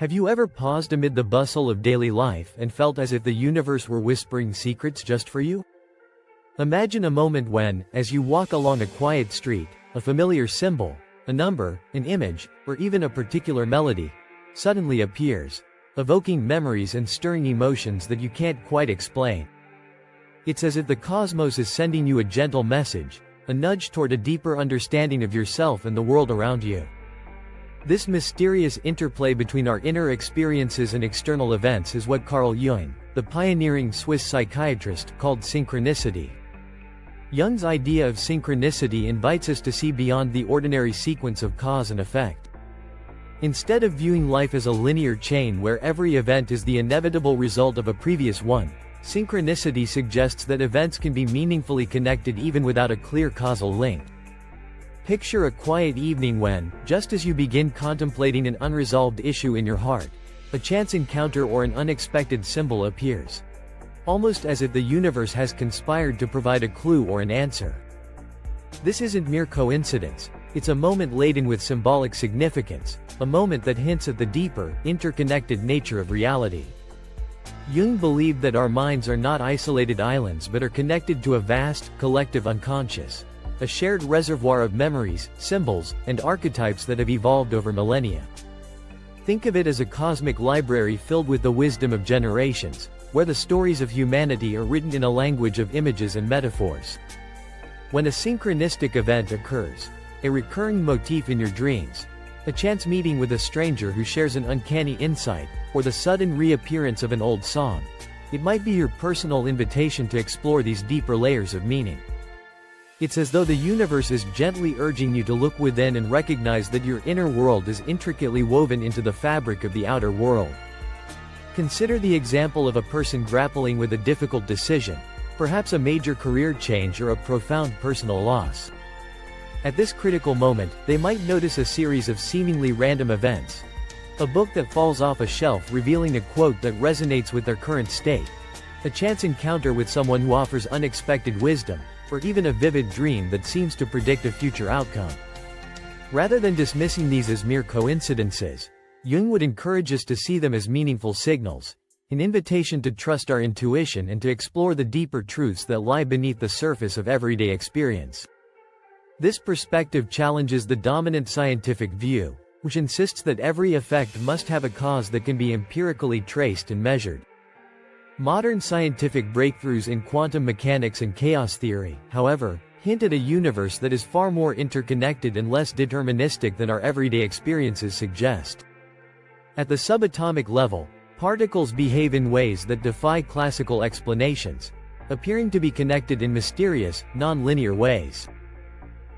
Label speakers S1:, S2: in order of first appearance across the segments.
S1: Have you ever paused amid the bustle of daily life and felt as if the universe were whispering secrets just for you? Imagine a moment when, as you walk along a quiet street, a familiar symbol, a number, an image, or even a particular melody, suddenly appears, evoking memories and stirring emotions that you can't quite explain. It's as if the cosmos is sending you a gentle message, a nudge toward a deeper understanding of yourself and the world around you. This mysterious interplay between our inner experiences and external events is what Carl Jung, the pioneering Swiss psychiatrist, called synchronicity. Jung's idea of synchronicity invites us to see beyond the ordinary sequence of cause and effect. Instead of viewing life as a linear chain where every event is the inevitable result of a previous one, synchronicity suggests that events can be meaningfully connected even without a clear causal link. Picture a quiet evening when, just as you begin contemplating an unresolved issue in your heart, a chance encounter or an unexpected symbol appears. Almost as if the universe has conspired to provide a clue or an answer. This isn't mere coincidence, it's a moment laden with symbolic significance, a moment that hints at the deeper, interconnected nature of reality. Jung believed that our minds are not isolated islands but are connected to a vast, collective unconscious. A shared reservoir of memories, symbols, and archetypes that have evolved over millennia. Think of it as a cosmic library filled with the wisdom of generations, where the stories of humanity are written in a language of images and metaphors. When a synchronistic event occurs, a recurring motif in your dreams, a chance meeting with a stranger who shares an uncanny insight, or the sudden reappearance of an old song, it might be your personal invitation to explore these deeper layers of meaning. It's as though the universe is gently urging you to look within and recognize that your inner world is intricately woven into the fabric of the outer world. Consider the example of a person grappling with a difficult decision, perhaps a major career change or a profound personal loss. At this critical moment, they might notice a series of seemingly random events. A book that falls off a shelf revealing a quote that resonates with their current state. A chance encounter with someone who offers unexpected wisdom, or even a vivid dream that seems to predict a future outcome. Rather than dismissing these as mere coincidences, Jung would encourage us to see them as meaningful signals, an invitation to trust our intuition and to explore the deeper truths that lie beneath the surface of everyday experience. This perspective challenges the dominant scientific view, which insists that every effect must have a cause that can be empirically traced and measured. Modern scientific breakthroughs in quantum mechanics and chaos theory, however, hint at a universe that is far more interconnected and less deterministic than our everyday experiences suggest. At the subatomic level, particles behave in ways that defy classical explanations, appearing to be connected in mysterious, non-linear ways.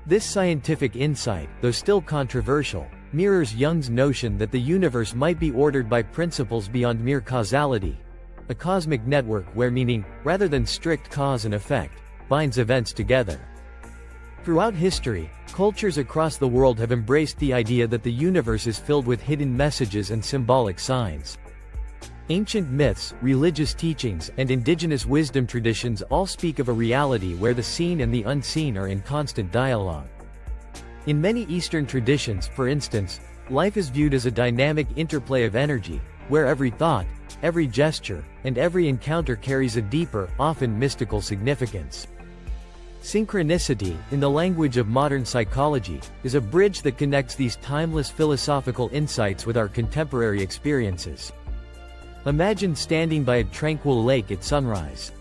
S1: This scientific insight, though still controversial, mirrors Jung's notion that the universe might be ordered by principles beyond mere causality. A cosmic network where meaning, rather than strict cause and effect, binds events together. Throughout history, cultures across the world have embraced the idea that the universe is filled with hidden messages and symbolic signs. Ancient myths, religious teachings, and indigenous wisdom traditions all speak of a reality where the seen and the unseen are in constant dialogue. In many Eastern traditions, for instance, life is viewed as a dynamic interplay of energy, where every thought, every gesture, and every encounter carries a deeper, often mystical significance. Synchronicity, in the language of modern psychology, is a bridge that connects these timeless philosophical insights with our contemporary experiences. Imagine standing by a tranquil lake at sunrise.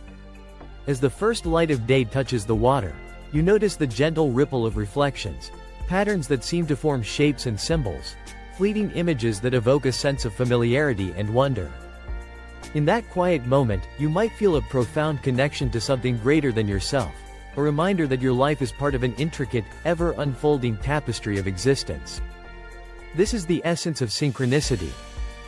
S1: As the first light of day touches the water, you notice the gentle ripple of reflections, patterns that seem to form shapes and symbols, fleeting images that evoke a sense of familiarity and wonder. In that quiet moment, you might feel a profound connection to something greater than yourself, a reminder that your life is part of an intricate, ever-unfolding tapestry of existence. This is the essence of synchronicity,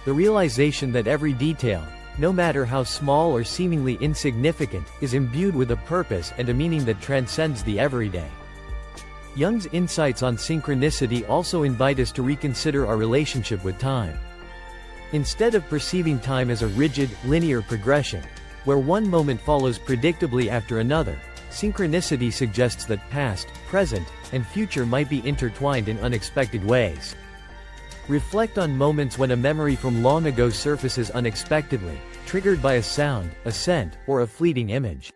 S1: the realization that every detail, no matter how small or seemingly insignificant, is imbued with a purpose and a meaning that transcends the everyday. Jung's insights on synchronicity also invite us to reconsider our relationship with time. Instead of perceiving time as a rigid, linear progression, where one moment follows predictably after another, synchronicity suggests that past, present, and future might be intertwined in unexpected ways. Reflect on moments when a memory from long ago surfaces unexpectedly, triggered by a sound, a scent, or a fleeting image.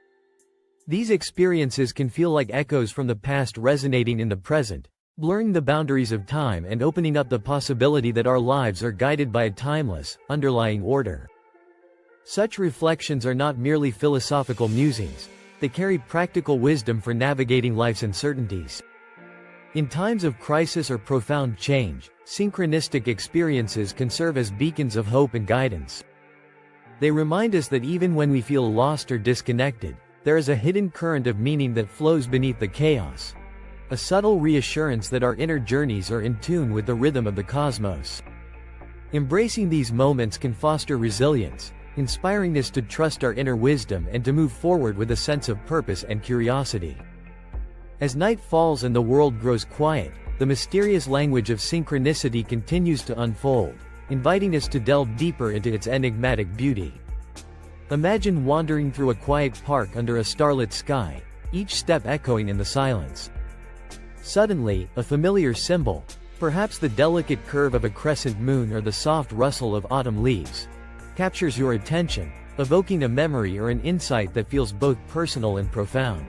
S1: These experiences can feel like echoes from the past resonating in the present, blurring the boundaries of time and opening up the possibility that our lives are guided by a timeless, underlying order. Such reflections are not merely philosophical musings, they carry practical wisdom for navigating life's uncertainties. In times of crisis or profound change, synchronistic experiences can serve as beacons of hope and guidance. They remind us that even when we feel lost or disconnected, there is a hidden current of meaning that flows beneath the chaos. A subtle reassurance that our inner journeys are in tune with the rhythm of the cosmos. Embracing these moments can foster resilience, inspiring us to trust our inner wisdom and to move forward with a sense of purpose and curiosity. As night falls and the world grows quiet, the mysterious language of synchronicity continues to unfold, inviting us to delve deeper into its enigmatic beauty. Imagine wandering through a quiet park under a starlit sky, each step echoing in the silence. Suddenly, a familiar symbol, perhaps the delicate curve of a crescent moon or the soft rustle of autumn leaves, captures your attention, evoking a memory or an insight that feels both personal and profound.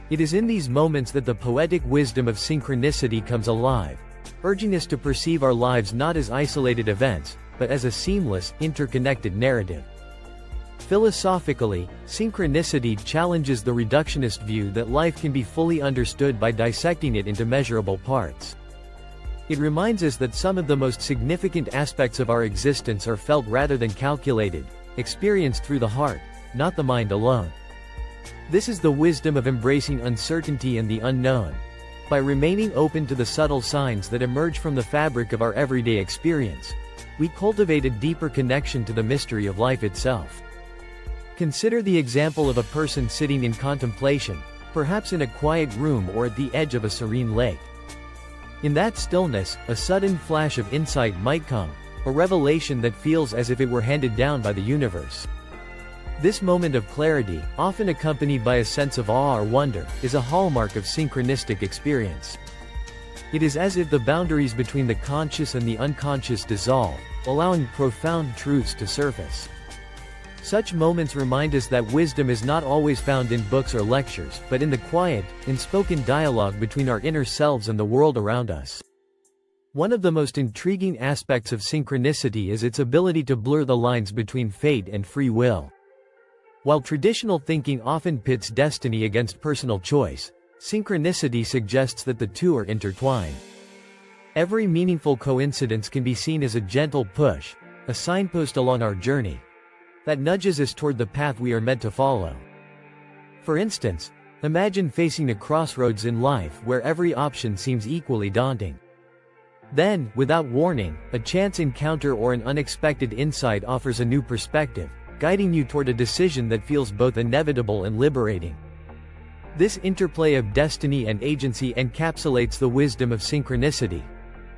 S1: It is in these moments that the poetic wisdom of synchronicity comes alive, urging us to perceive our lives not as isolated events, but as a seamless, interconnected narrative. Philosophically, synchronicity challenges the reductionist view that life can be fully understood by dissecting it into measurable parts. It reminds us that some of the most significant aspects of our existence are felt rather than calculated, experienced through the heart, not the mind alone. This is the wisdom of embracing uncertainty and the unknown. By remaining open to the subtle signs that emerge from the fabric of our everyday experience, we cultivate a deeper connection to the mystery of life itself. Consider the example of a person sitting in contemplation, perhaps in a quiet room or at the edge of a serene lake. In that stillness, a sudden flash of insight might come, a revelation that feels as if it were handed down by the universe. This moment of clarity, often accompanied by a sense of awe or wonder, is a hallmark of synchronistic experience. It is as if the boundaries between the conscious and the unconscious dissolve, allowing profound truths to surface. Such moments remind us that wisdom is not always found in books or lectures, but in the quiet, unspoken dialogue between our inner selves and the world around us. One of the most intriguing aspects of synchronicity is its ability to blur the lines between fate and free will. While traditional thinking often pits destiny against personal choice, synchronicity suggests that the two are intertwined. Every meaningful coincidence can be seen as a gentle push, a signpost along our journey, that nudges us toward the path we are meant to follow. For instance, imagine facing a crossroads in life where every option seems equally daunting. Then, without warning, a chance encounter or an unexpected insight offers a new perspective, guiding you toward a decision that feels both inevitable and liberating. This interplay of destiny and agency encapsulates the wisdom of synchronicity,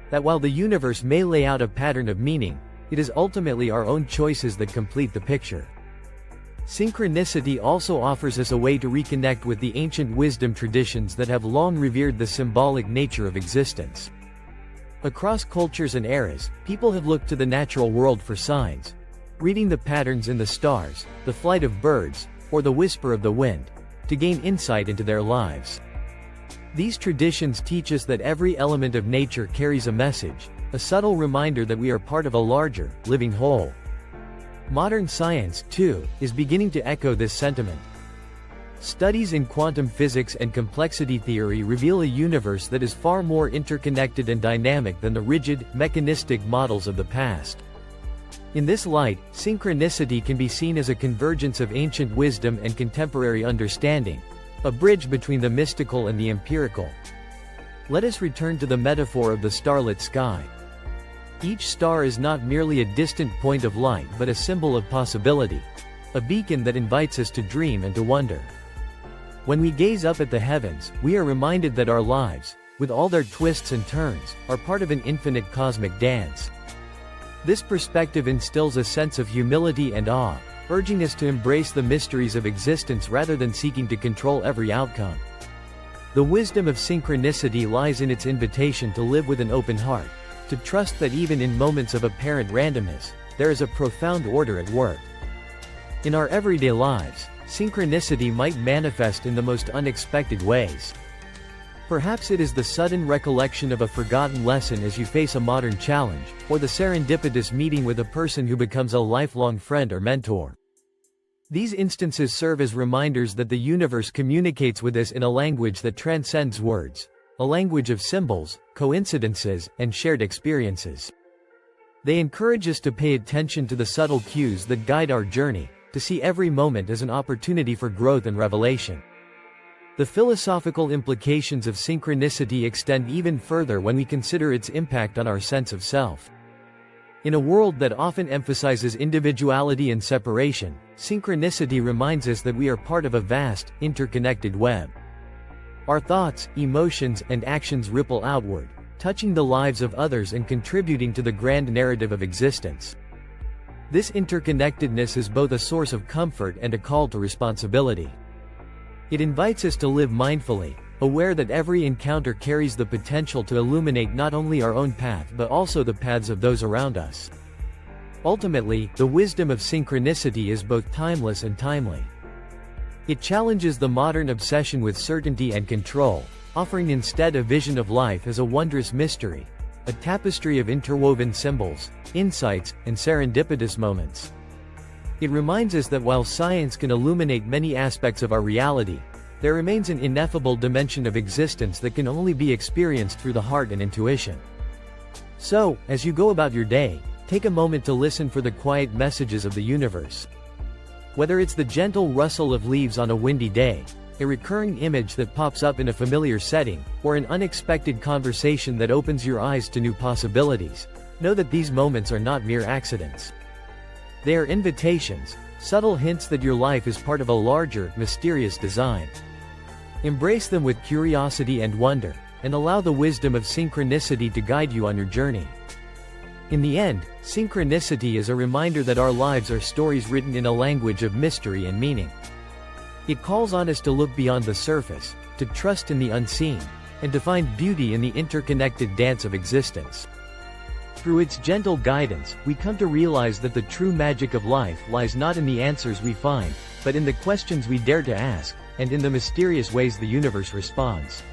S1: that while the universe may lay out a pattern of meaning, it is ultimately our own choices that complete the picture. Synchronicity also offers us a way to reconnect with the ancient wisdom traditions that have long revered the symbolic nature of existence. Across cultures and eras, people have looked to the natural world for signs, reading the patterns in the stars, the flight of birds, or the whisper of the wind, to gain insight into their lives. These traditions teach us that every element of nature carries a message, a subtle reminder that we are part of a larger, living whole. Modern science, too, is beginning to echo this sentiment. Studies in quantum physics and complexity theory reveal a universe that is far more interconnected and dynamic than the rigid, mechanistic models of the past. In this light, synchronicity can be seen as a convergence of ancient wisdom and contemporary understanding, a bridge between the mystical and the empirical. Let us return to the metaphor of the starlit sky. Each star is not merely a distant point of light but a symbol of possibility, a beacon that invites us to dream and to wonder. When we gaze up at the heavens, we are reminded that our lives, with all their twists and turns, are part of an infinite cosmic dance. This perspective instills a sense of humility and awe, urging us to embrace the mysteries of existence rather than seeking to control every outcome. The wisdom of synchronicity lies in its invitation to live with an open heart, to trust that even in moments of apparent randomness, there is a profound order at work. In our everyday lives, synchronicity might manifest in the most unexpected ways. Perhaps it is the sudden recollection of a forgotten lesson as you face a modern challenge, or the serendipitous meeting with a person who becomes a lifelong friend or mentor. These instances serve as reminders that the universe communicates with us in a language that transcends words, a language of symbols, coincidences, and shared experiences. They encourage us to pay attention to the subtle cues that guide our journey, to see every moment as an opportunity for growth and revelation. The philosophical implications of synchronicity extend even further when we consider its impact on our sense of self. In a world that often emphasizes individuality and separation, synchronicity reminds us that we are part of a vast, interconnected web. Our thoughts, emotions, and actions ripple outward, touching the lives of others and contributing to the grand narrative of existence. This interconnectedness is both a source of comfort and a call to responsibility. It invites us to live mindfully, aware that every encounter carries the potential to illuminate not only our own path but also the paths of those around us. Ultimately, the wisdom of synchronicity is both timeless and timely. It challenges the modern obsession with certainty and control, offering instead a vision of life as a wondrous mystery, a tapestry of interwoven symbols, insights, and serendipitous moments. It reminds us that while science can illuminate many aspects of our reality, there remains an ineffable dimension of existence that can only be experienced through the heart and intuition. So, as you go about your day, take a moment to listen for the quiet messages of the universe. Whether it's the gentle rustle of leaves on a windy day, a recurring image that pops up in a familiar setting, or an unexpected conversation that opens your eyes to new possibilities, know that these moments are not mere accidents. They are invitations, subtle hints that your life is part of a larger, mysterious design. Embrace them with curiosity and wonder, and allow the wisdom of synchronicity to guide you on your journey. In the end, synchronicity is a reminder that our lives are stories written in a language of mystery and meaning. It calls on us to look beyond the surface, to trust in the unseen, and to find beauty in the interconnected dance of existence. Through its gentle guidance, we come to realize that the true magic of life lies not in the answers we find, but in the questions we dare to ask, and in the mysterious ways the universe responds.